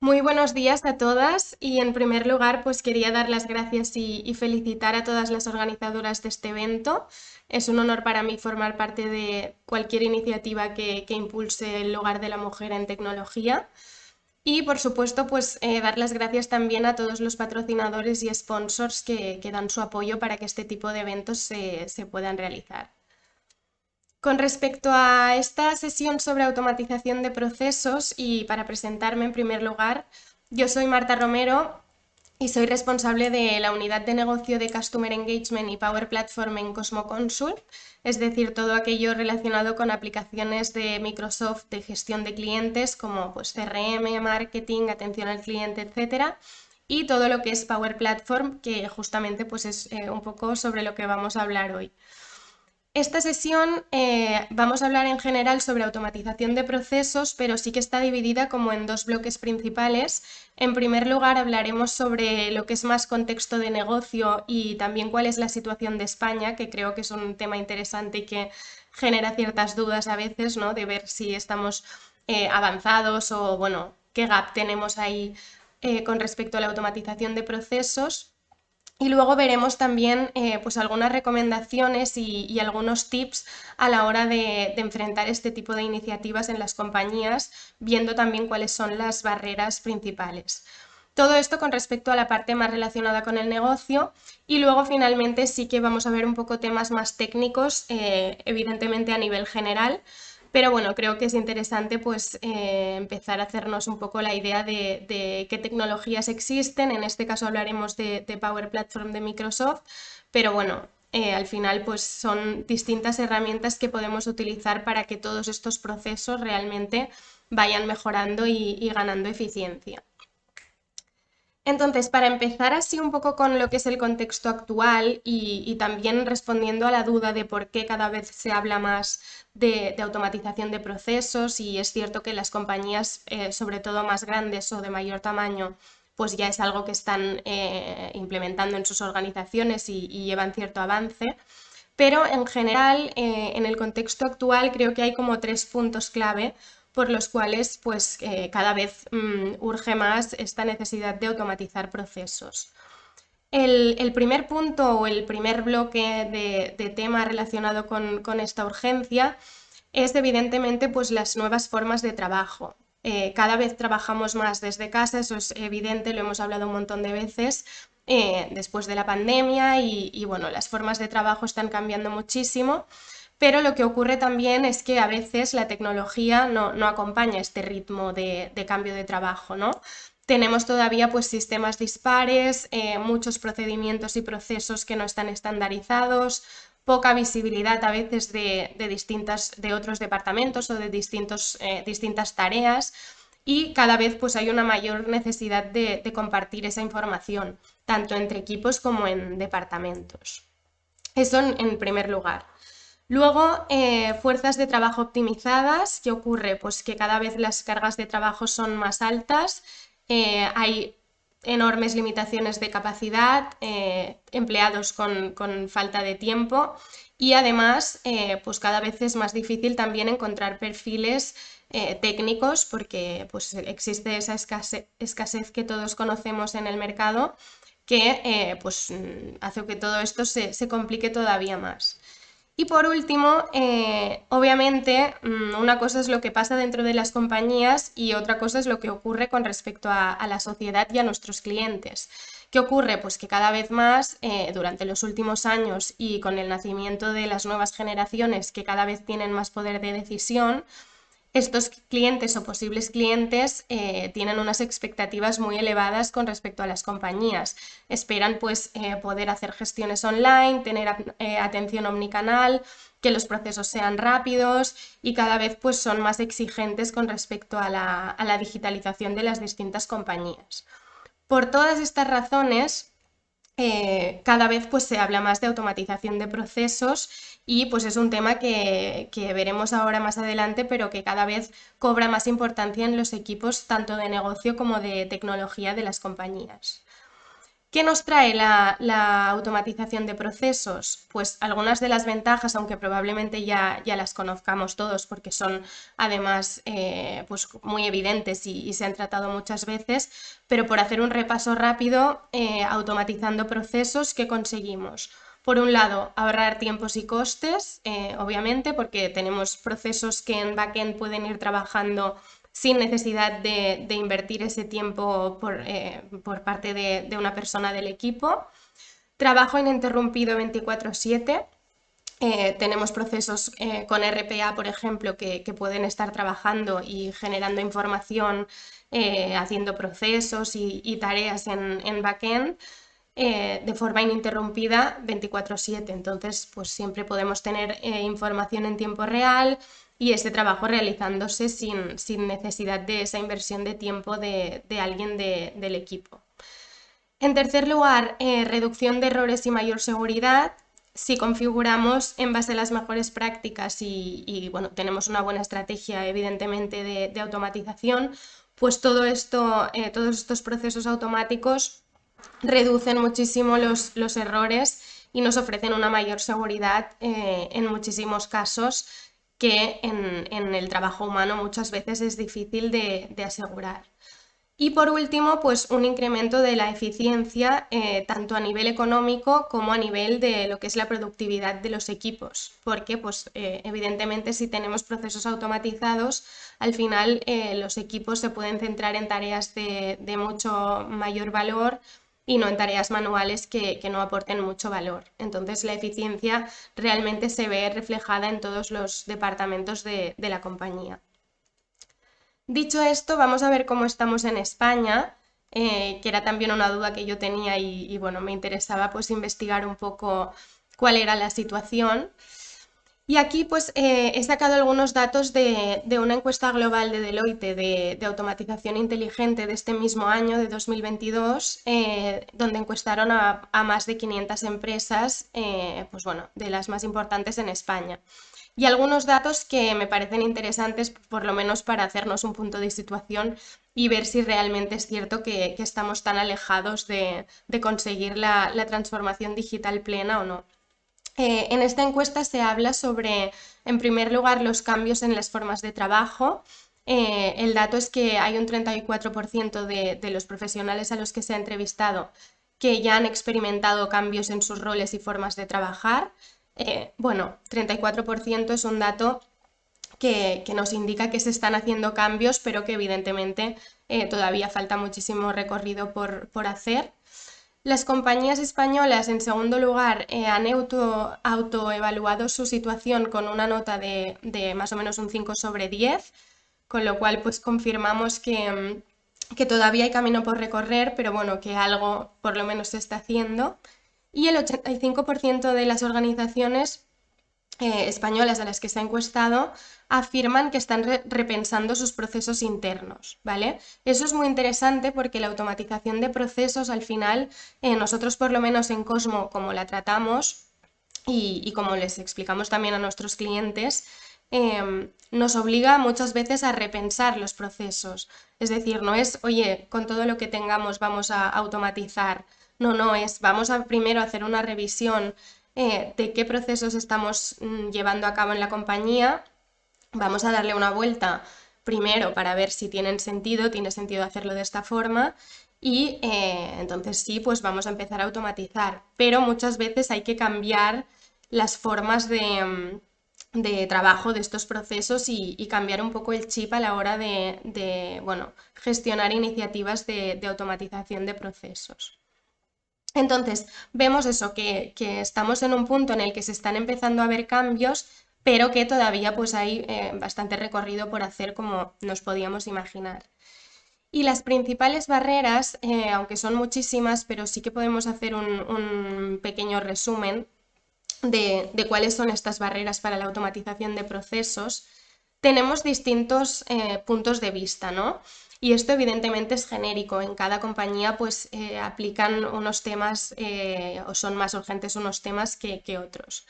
Muy buenos días a todas y en primer lugar pues quería dar las gracias y felicitar a todas las organizadoras de este evento. Es un honor para mí formar parte de cualquier iniciativa que impulse el lugar de la mujer en tecnología. Y por supuesto pues dar las gracias también a todos los patrocinadores y sponsors que dan su apoyo para que este tipo de eventos se puedan realizar. Con respecto a esta sesión sobre automatización de procesos y para presentarme en primer lugar, yo soy Marta Romero y soy responsable de la unidad de negocio de Customer Engagement y Power Platform en Cosmo Consult, es decir, todo aquello relacionado con aplicaciones de Microsoft de gestión de clientes como pues, CRM, marketing, atención al cliente, etcétera, y todo lo que es Power Platform, que justamente pues, es un poco sobre lo que vamos a hablar hoy. Esta sesión vamos a hablar en general sobre automatización de procesos, pero sí que está dividida como en dos bloques principales. En primer lugar, hablaremos sobre lo que es más contexto de negocio y también cuál es la situación de España, que creo que es un tema interesante y que genera ciertas dudas a veces, ¿no? De ver si estamos avanzados o, bueno, qué gap tenemos ahí con respecto a la automatización de procesos. Y luego veremos también pues algunas recomendaciones y algunos tips a la hora de enfrentar este tipo de iniciativas en las compañías, viendo también cuáles son las barreras principales. Todo esto con respecto a la parte más relacionada con el negocio y luego finalmente sí que vamos a ver un poco temas más técnicos, evidentemente a nivel general, pero bueno, creo que es interesante pues empezar a hacernos un poco la idea de qué tecnologías existen. En este caso hablaremos de Power Platform de Microsoft, pero bueno, al final pues son distintas herramientas que podemos utilizar para que todos estos procesos realmente vayan mejorando y ganando eficiencia. Entonces, para empezar así un poco con lo que es el contexto actual y también respondiendo a la duda de por qué cada vez se habla más de automatización de procesos, y es cierto que las compañías, sobre todo más grandes o de mayor tamaño, pues ya es algo que están implementando en sus organizaciones y llevan cierto avance. Pero en general, en el contexto actual, creo que hay como tres puntos clave por los cuales pues, cada vez urge más esta necesidad de automatizar procesos. El primer punto o el primer bloque de tema relacionado con esta urgencia es evidentemente pues, las nuevas formas de trabajo. Cada vez trabajamos más desde casa, eso es evidente, lo hemos hablado un montón de veces, después de la pandemia y bueno, las formas de trabajo están cambiando muchísimo, pero lo que ocurre también es que a veces la tecnología no acompaña este ritmo de cambio de trabajo, ¿no? Tenemos todavía pues, sistemas dispares, muchos procedimientos y procesos que no están estandarizados, poca visibilidad a veces de otros departamentos o de distintas tareas, y cada vez pues, hay una mayor necesidad de compartir esa información, tanto entre equipos como en departamentos. Eso en primer lugar. Luego, fuerzas de trabajo optimizadas. ¿Qué ocurre? Pues que cada vez las cargas de trabajo son más altas, hay enormes limitaciones de capacidad, empleados con falta de tiempo, y además pues cada vez es más difícil también encontrar perfiles técnicos, porque pues, existe esa escasez que todos conocemos en el mercado, que pues, hace que todo esto se complique todavía más. Y por último, obviamente, una cosa es lo que pasa dentro de las compañías y otra cosa es lo que ocurre con respecto a la sociedad y a nuestros clientes. ¿Qué ocurre? Pues que cada vez más, durante los últimos años y con el nacimiento de las nuevas generaciones que cada vez tienen más poder de decisión, estos clientes o posibles clientes tienen unas expectativas muy elevadas con respecto a las compañías. Esperan pues poder hacer gestiones online, tener atención omnicanal, que los procesos sean rápidos y cada vez pues son más exigentes con respecto a la digitalización de las distintas compañías. Por todas estas razones, cada vez pues, se habla más de automatización de procesos y pues, es un tema que veremos ahora más adelante, pero que cada vez cobra más importancia en los equipos tanto de negocio como de tecnología de las compañías. ¿Qué nos trae la automatización de procesos? Pues algunas de las ventajas, aunque probablemente ya las conozcamos todos porque son además pues muy evidentes y se han tratado muchas veces, pero por hacer un repaso rápido, automatizando procesos, ¿qué conseguimos? Por un lado, ahorrar tiempos y costes, obviamente, porque tenemos procesos que en backend pueden ir trabajando sin necesidad de invertir ese tiempo por parte de una persona del equipo. Trabajo ininterrumpido 24/7. Tenemos procesos con RPA, por ejemplo, que pueden estar trabajando y generando información, haciendo procesos y tareas en backend de forma ininterrumpida 24/7. Entonces, pues siempre podemos tener información en tiempo real y ese trabajo realizándose sin necesidad de esa inversión de tiempo de alguien del equipo. En tercer lugar, reducción de errores y mayor seguridad. Si configuramos en base a las mejores prácticas y bueno, tenemos una buena estrategia, evidentemente, de automatización, pues todo esto, todos estos procesos automáticos reducen muchísimo los errores y nos ofrecen una mayor seguridad en muchísimos casos que en el trabajo humano muchas veces es difícil de asegurar. Y por último, pues un incremento de la eficiencia tanto a nivel económico como a nivel de lo que es la productividad de los equipos, porque pues evidentemente si tenemos procesos automatizados, al final los equipos se pueden centrar en tareas de mucho mayor valor y no en tareas manuales que no aporten mucho valor. Entonces la eficiencia realmente se ve reflejada en todos los departamentos de la compañía. Dicho esto, vamos a ver cómo estamos en España, que era también una duda que yo tenía y bueno, me interesaba pues investigar un poco cuál era la situación. Y aquí pues he sacado algunos datos de una encuesta global de Deloitte de automatización inteligente de este mismo año, de 2022, donde encuestaron a más de 500 empresas, pues bueno, de las más importantes en España. Y algunos datos que me parecen interesantes, por lo menos para hacernos un punto de situación y ver si realmente es cierto que estamos tan alejados de conseguir la transformación digital plena o no. En esta encuesta se habla sobre, en primer lugar, los cambios en las formas de trabajo. El dato es que hay un 34% de los profesionales a los que se ha entrevistado que ya han experimentado cambios en sus roles y formas de trabajar. Bueno, 34% es un dato que nos indica que se están haciendo cambios, pero que evidentemente todavía falta muchísimo recorrido por hacer. Las compañías españolas, en segundo lugar, han autoevaluado su situación con una nota de más o menos un 5/10, con lo cual pues confirmamos que todavía hay camino por recorrer, pero bueno, que algo por lo menos se está haciendo. Y el 85% de las organizaciones españolas a las que se ha encuestado afirman que están repensando sus procesos internos, ¿vale? Eso es muy interesante porque la automatización de procesos al final, nosotros por lo menos en Cosmo, como la tratamos y como les explicamos también a nuestros clientes, nos obliga muchas veces a repensar los procesos. Es decir, no es, oye, con todo lo que tengamos vamos a automatizar. No, es, vamos a primero hacer una revisión de qué procesos estamos llevando a cabo en la compañía. Vamos a darle una vuelta primero para ver si tiene sentido hacerlo de esta forma y entonces sí, pues vamos a empezar a automatizar. Pero muchas veces hay que cambiar las formas de trabajo de estos procesos y cambiar un poco el chip a la hora bueno, gestionar iniciativas de automatización de procesos. Entonces, vemos eso, que estamos en un punto en el que se están empezando a ver cambios, pero que todavía pues hay bastante recorrido por hacer como nos podíamos imaginar. Y las principales barreras, aunque son muchísimas, pero sí que podemos hacer un pequeño resumen de cuáles son estas barreras para la automatización de procesos, tenemos distintos puntos de vista, ¿no? Y esto evidentemente es genérico. En cada compañía pues aplican unos temas o son más urgentes unos temas que otros.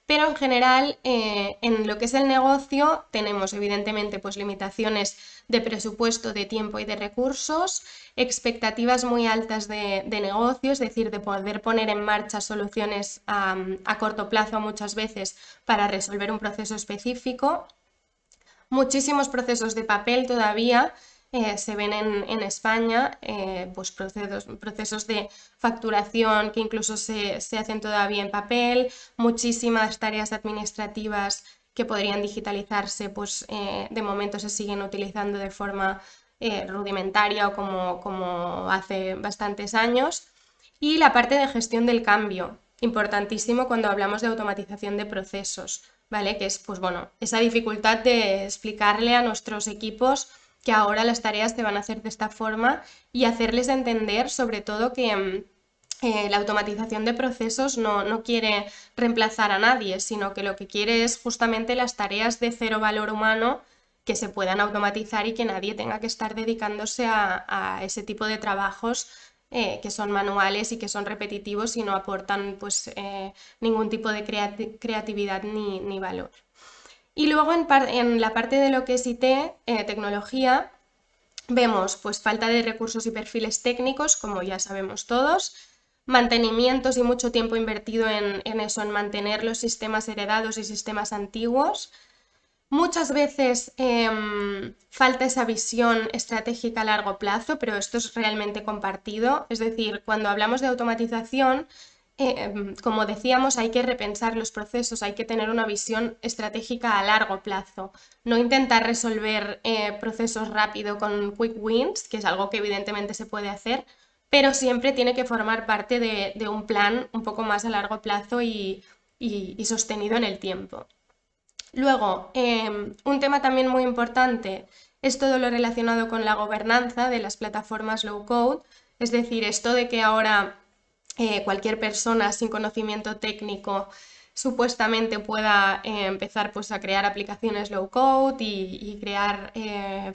pero en general en lo que es el negocio tenemos evidentemente pues limitaciones de presupuesto, de tiempo y de recursos, expectativas muy altas de negocio, es decir, de poder poner en marcha soluciones a corto plazo muchas veces para resolver un proceso específico. Muchísimos procesos de papel todavía se ven en España, pues procesos de facturación que incluso se hacen todavía en papel, muchísimas tareas administrativas que podrían digitalizarse, pues de momento se siguen utilizando de forma rudimentaria o como hace bastantes años. Y la parte de gestión del cambio, importantísimo cuando hablamos de automatización de procesos, ¿vale? Que es, pues bueno, esa dificultad de explicarle a nuestros equipos que ahora las tareas se van a hacer de esta forma y hacerles entender sobre todo que la automatización de procesos no quiere reemplazar a nadie, sino que lo que quiere es justamente las tareas de cero valor humano que se puedan automatizar y que nadie tenga que estar dedicándose a ese tipo de trabajos que son manuales y que son repetitivos y no aportan pues, ningún tipo de creatividad ni valor. Y luego en la parte de lo que es IT, tecnología, vemos pues falta de recursos y perfiles técnicos, como ya sabemos todos, mantenimientos y mucho tiempo invertido en eso, en mantener los sistemas heredados y sistemas antiguos. Muchas veces falta esa visión estratégica a largo plazo, pero esto es realmente compartido. Es decir, cuando hablamos de automatización, como decíamos, hay que repensar los procesos, hay que tener una visión estratégica a largo plazo. No intentar resolver procesos rápido con quick wins, que es algo que evidentemente se puede hacer, pero siempre tiene que formar parte de un plan un poco más a largo plazo y sostenido en el tiempo. Luego, un tema también muy importante es todo lo relacionado con la gobernanza de las plataformas low code, es decir, esto de que ahora cualquier persona sin conocimiento técnico supuestamente pueda empezar pues, a crear aplicaciones low code y crear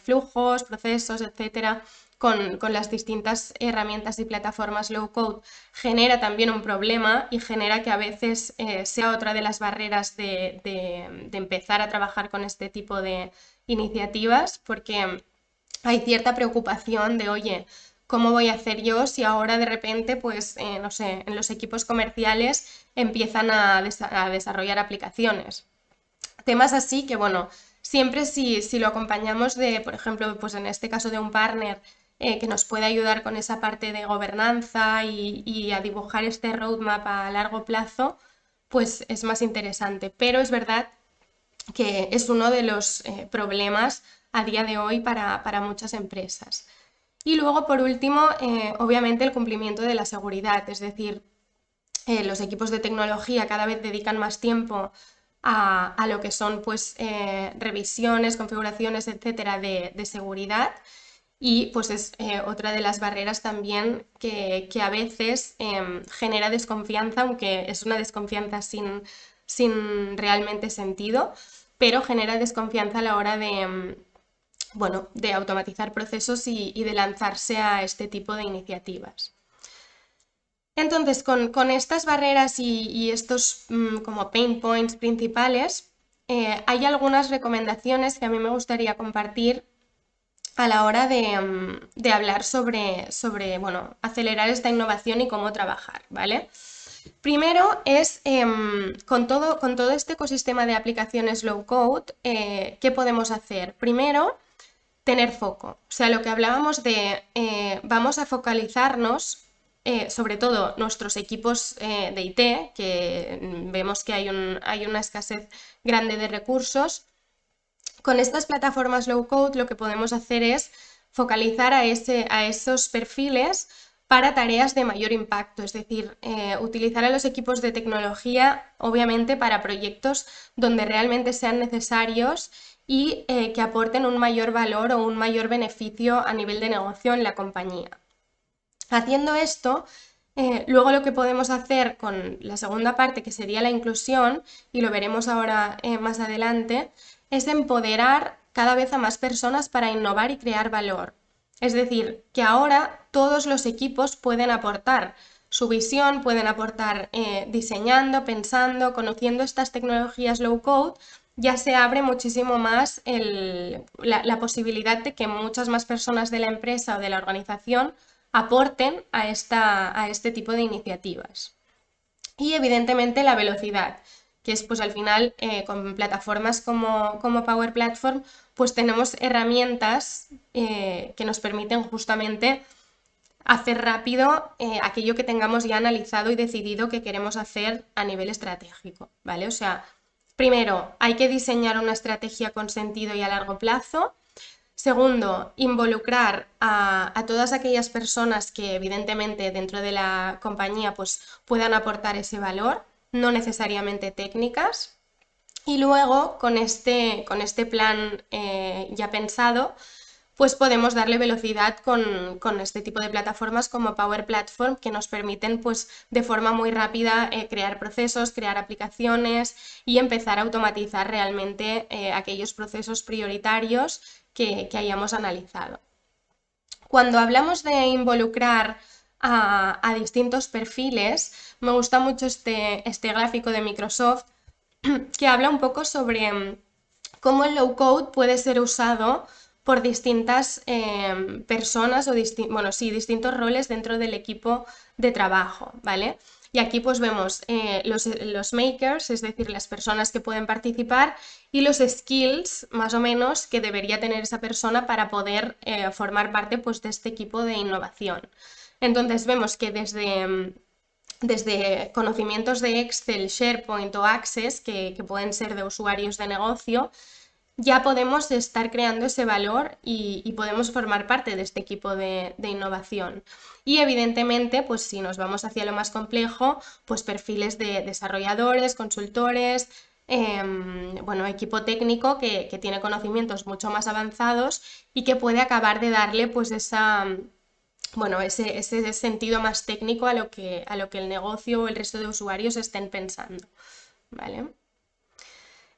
flujos, procesos, etcétera, con las distintas herramientas y plataformas low code, genera también un problema y genera que a veces sea otra de las barreras de empezar a trabajar con este tipo de iniciativas, porque hay cierta preocupación de, oye, ¿cómo voy a hacer yo si ahora de repente, pues, no sé, en los equipos comerciales empiezan a desarrollar aplicaciones? Temas así que, bueno, siempre si lo acompañamos de, por ejemplo, pues en este caso de un partner que nos puede ayudar con esa parte de gobernanza y a dibujar este roadmap a largo plazo, pues es más interesante. Pero es verdad que es uno de los problemas a día de hoy para muchas empresas. Y luego, por último, obviamente el cumplimiento de la seguridad, es decir, los equipos de tecnología cada vez dedican más tiempo a lo que son pues, revisiones, configuraciones, etcétera, de seguridad. Y pues es otra de las barreras también que a veces genera desconfianza, aunque es una desconfianza sin realmente sentido, pero genera desconfianza a la hora de, bueno, de automatizar procesos y de lanzarse a este tipo de iniciativas. Entonces, con estas barreras y estos como pain points principales, hay algunas recomendaciones que a mí me gustaría compartir a la hora de hablar sobre, bueno, acelerar esta innovación y cómo trabajar, ¿vale? Primero es, con todo este ecosistema de aplicaciones low code, ¿qué podemos hacer? Primero, tener foco. O sea, lo que hablábamos de vamos a focalizarnos, sobre todo nuestros equipos de IT, que vemos que hay una escasez grande de recursos. Con estas plataformas low code lo que podemos hacer es focalizar a esos perfiles para tareas de mayor impacto, es decir, utilizar a los equipos de tecnología, obviamente, para proyectos donde realmente sean necesarios y que aporten un mayor valor o un mayor beneficio a nivel de negocio en la compañía. Haciendo esto, luego lo que podemos hacer con la segunda parte, que sería la inclusión, y lo veremos ahora más adelante, es empoderar cada vez a más personas para innovar y crear valor. Es decir, que ahora todos los equipos pueden aportar. su visión, pueden aportar diseñando, pensando, conociendo estas tecnologías low code. Ya se abre muchísimo más la posibilidad de que muchas más personas de la empresa o de la organización aporten a este tipo de iniciativas. Y evidentemente la velocidad, que es pues al final con plataformas como Power Platform, pues tenemos herramientas que nos permiten justamente hacer rápido aquello que tengamos ya analizado y decidido que queremos hacer a nivel estratégico, ¿vale? O sea, primero, hay que diseñar una estrategia con sentido y a largo plazo. Segundo, involucrar a todas aquellas personas que evidentemente dentro de la compañía pues, puedan aportar ese valor, no necesariamente técnicas. Y luego, con este plan ya pensado, pues podemos darle velocidad con este tipo de plataformas como Power Platform que nos permiten pues de forma muy rápida crear procesos, crear aplicaciones y empezar a automatizar realmente aquellos procesos prioritarios que hayamos analizado. Cuando hablamos de involucrar a distintos perfiles, me gusta mucho este gráfico de Microsoft que habla un poco sobre cómo el low code puede ser usado por distintas personas o distintos roles dentro del equipo de trabajo, ¿vale? Y aquí pues vemos los makers, es decir, las personas que pueden participar y los skills más o menos que debería tener esa persona para poder formar parte pues de este equipo de innovación. Entonces vemos que desde conocimientos de Excel, SharePoint o Access, que pueden ser de usuarios de negocio, ya podemos estar creando ese valor y podemos formar parte de este equipo de innovación. Y evidentemente, pues si nos vamos hacia lo más complejo, pues perfiles de desarrolladores, consultores, bueno, equipo técnico que tiene conocimientos mucho más avanzados y que puede acabar de darle pues bueno, ese sentido más técnico a lo que el negocio o el resto de usuarios estén pensando, ¿vale?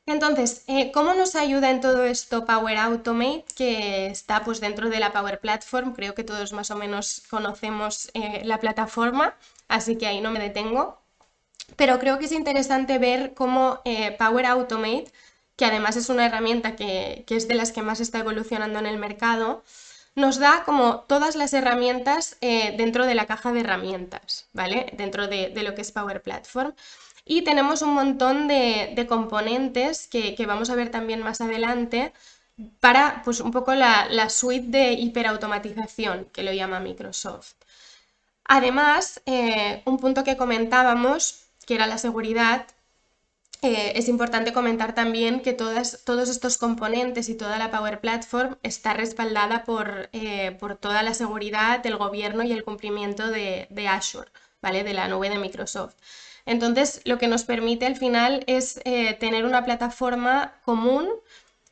Entonces, ¿cómo nos ayuda en todo esto Power Automate, que está pues dentro de la Power Platform? Creo que todos más o menos conocemos la plataforma, así que ahí no me detengo. Pero creo que es interesante ver cómo Power Automate, que además es una herramienta que es de las que más está evolucionando en el mercado, nos da como todas las herramientas dentro de la caja de herramientas, ¿vale? Dentro de lo que es Power Platform. Y tenemos un montón de componentes que vamos a ver también más adelante para pues un poco la suite de hiperautomatización que lo llama Microsoft. Además, un punto que comentábamos, que era la seguridad, es importante comentar también que todos estos componentes y toda la Power Platform está respaldada por toda la seguridad del gobierno y el cumplimiento de Azure, ¿vale? De la nube de Microsoft. Entonces, lo que nos permite al final es tener una plataforma común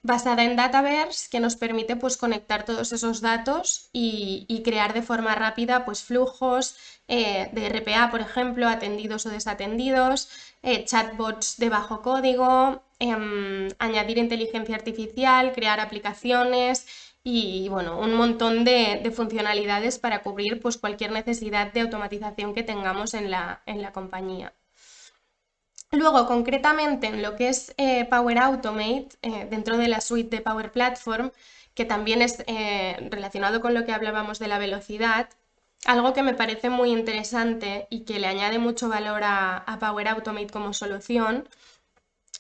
basada en Dataverse que nos permite pues, conectar todos esos datos y crear de forma rápida pues, flujos de RPA, por ejemplo, atendidos o desatendidos, chatbots de bajo código, añadir inteligencia artificial, crear aplicaciones y bueno, un montón de funcionalidades para cubrir pues, cualquier necesidad de automatización que tengamos en la compañía. Luego, concretamente, en lo que es Power Automate, dentro de la suite de Power Platform, que también es relacionado con lo que hablábamos de la velocidad, algo que me parece muy interesante y que le añade mucho valor a Power Automate como solución,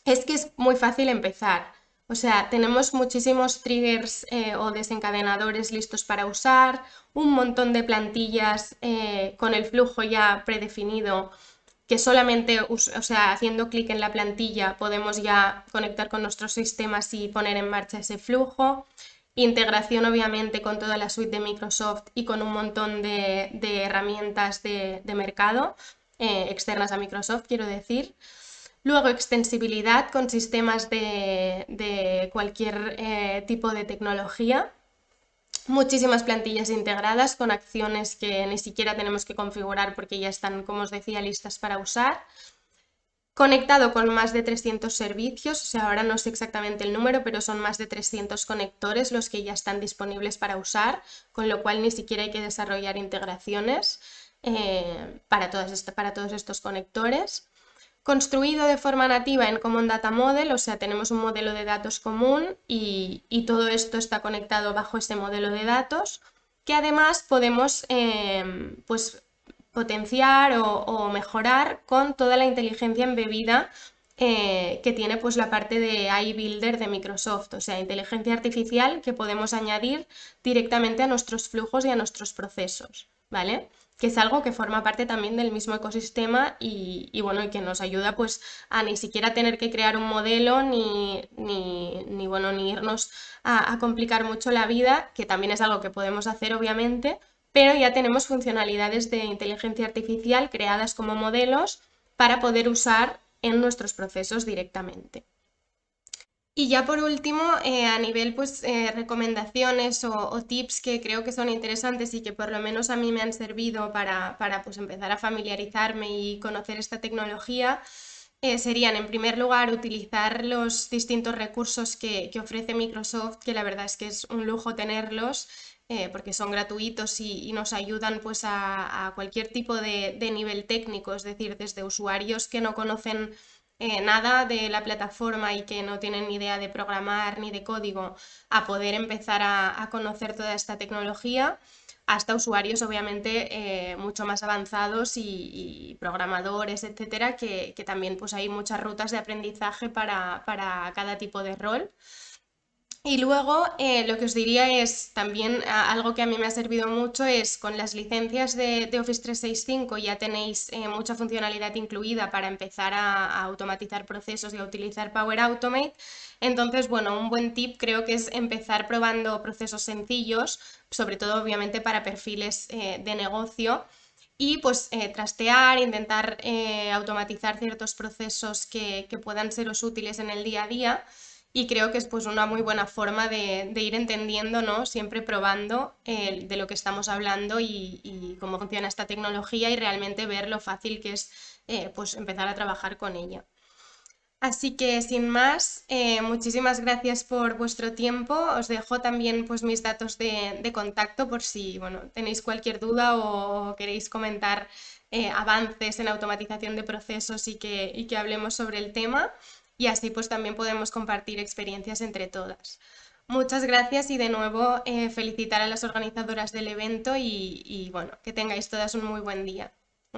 es que es muy fácil empezar. O sea, tenemos muchísimos triggers o desencadenadores listos para usar, un montón de plantillas con el flujo ya predefinido que solamente, o sea, haciendo clic en la plantilla podemos ya conectar con nuestros sistemas y poner en marcha ese flujo. Integración obviamente con toda la suite de Microsoft y con un montón de herramientas de mercado externas a Microsoft, quiero decir. Luego, extensibilidad con sistemas de cualquier tipo de tecnología. Muchísimas plantillas integradas con acciones que ni siquiera tenemos que configurar porque ya están, como os decía, listas para usar. Conectado con más de 300 servicios, o sea, ahora no sé exactamente el número, pero son más de 300 conectores los que ya están disponibles para usar, con lo cual ni siquiera hay que desarrollar integraciones. para todos estos conectores. Construido de forma nativa en Common Data Model, o sea, tenemos un modelo de datos común y todo esto está conectado bajo este modelo de datos, que además podemos pues, potenciar o mejorar con toda la inteligencia embebida que tiene pues, la parte de iBuilder de Microsoft, o sea, inteligencia artificial que podemos añadir directamente a nuestros flujos y a nuestros procesos, ¿vale? Que es algo que forma parte también del mismo ecosistema y bueno, y que nos ayuda pues a ni siquiera tener que crear un modelo ni irnos a complicar mucho la vida, que también es algo que podemos hacer obviamente, pero ya tenemos funcionalidades de inteligencia artificial creadas como modelos para poder usar en nuestros procesos directamente. Y ya por último, a nivel pues recomendaciones o tips que creo que son interesantes y que por lo menos a mí me han servido para pues empezar a familiarizarme y conocer esta tecnología, serían en primer lugar utilizar los distintos recursos que ofrece Microsoft, que la verdad es que es un lujo tenerlos. Porque son gratuitos y nos ayudan pues a cualquier tipo de nivel técnico, es decir, desde usuarios que no conocen nada de la plataforma y que no tienen ni idea de programar ni de código a poder empezar a conocer toda esta tecnología, hasta usuarios obviamente mucho más avanzados y programadores, etcétera, que también pues hay muchas rutas de aprendizaje para cada tipo de rol. Y luego lo que os diría es también algo que a mí me ha servido mucho es con las licencias de Office 365 ya tenéis mucha funcionalidad incluida para empezar a automatizar procesos y a utilizar Power Automate. Entonces, bueno, un buen tip creo que es empezar probando procesos sencillos, sobre todo obviamente para perfiles de negocio. Y pues trastear, intentar automatizar ciertos procesos que puedan seros útiles en el día a día y creo que es pues una muy buena forma de ir entendiendo, ¿no? Siempre probando de lo que estamos hablando y cómo funciona esta tecnología y realmente ver lo fácil que es pues empezar a trabajar con ella. Así que sin más, muchísimas gracias por vuestro tiempo. Os dejo también pues mis datos de contacto por si bueno, tenéis cualquier duda o queréis comentar avances en automatización de procesos y que hablemos sobre el tema. Y así pues también podemos compartir experiencias entre todas. Muchas gracias y de nuevo felicitar a las organizadoras del evento y bueno, que tengáis todas un muy buen día.